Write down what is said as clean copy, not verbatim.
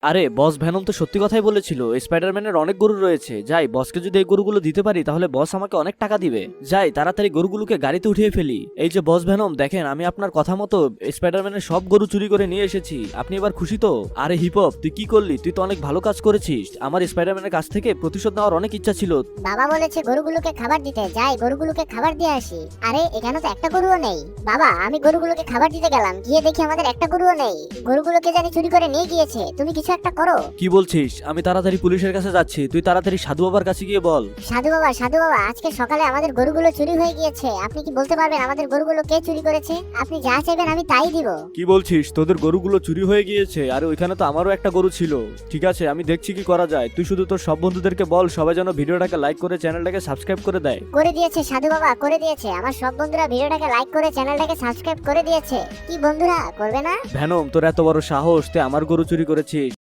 আরে বস ভ্যানম তো সত্যি কথাই বলেছিল, স্পাইডারম্যানের অনেক গরু রয়েছে। যাই, বসকে যদি এই গরুগুলো দিতে পারি তাহলে বস আমাকে অনেক টাকা দিবে। যাই তাড়াতাড়ি গরুগুলোকে গাড়িতে উঠিয়ে ফেলি। এই যে বস ভ্যানম, দেখেন আমি আপনার কথা মতো স্পাইডারম্যানের সব গরু চুরি করে নিয়ে এসেছি। আপনি এবার খুশি তো? আরে হিপহপ, তুই কি করলি? তুই তো অনেক ভালো কাজ করেছিস। আমার স্পাইডারম্যানের কাছ থেকে প্রতিশোধ নেওয়ার অনেক ইচ্ছা ছিল। বাবা বলেছে গরুগুলোকে খাবার দিতে, যাই গরুগুলোকে খাবার দিয়ে আসি। আরে এখানে তো একটা গরুও নেই। বাবা আমি গরুগুলোকে খাবার দিতে গেলাম, গিয়ে দেখি আমাদের একটা গরুও নেই। গরুগুলোকে জানি চুরি করে নিয়ে গিয়েছে। তুমি কিছু একটা করো। কি বলছিস? আমি তাড়াতাড়ি পুলিশের কাছে যাচ্ছি, তুই তাড়াতাড়ি সাধু বাবার কাছে গিয়ে বল। সাধু বাবা, সাধু বাবা, আজকে সকালে আমাদের গরুগুলো চুরি হয়ে গিয়েছে। আপনি কি বলতে পারবেন আমাদের গরুগুলো কে চুরি করেছে? আপনি যা চাইবেন আমি তাই দিব। কি বলছিস? তোদের গরুগুলো চুরি হয়ে গিয়েছে? আরে ওইখানে তো আমারও একটা গরু ছিল। ঠিক আছে, আমি দেখছি কি করা যায়। তুই শুধু তোর সব বন্ধুদেরকে বল সবাই যেন ভিডিওটাকে লাইক করে চ্যানেলটাকে সাবস্ক্রাইব করে দেয়। করে দিয়েছে সাধু বাবা, করে দিয়েছে। আমার সব বন্ধুরা ভিডিওটাকে লাইক করে চ্যানেলটাকে সাবস্ক্রাইব করে দিয়েছে। কি বন্ধুরা, করবে না? ভ্যানম, তোর এত বড় সাহস, তুই আমার গরু চুরি করেছিস?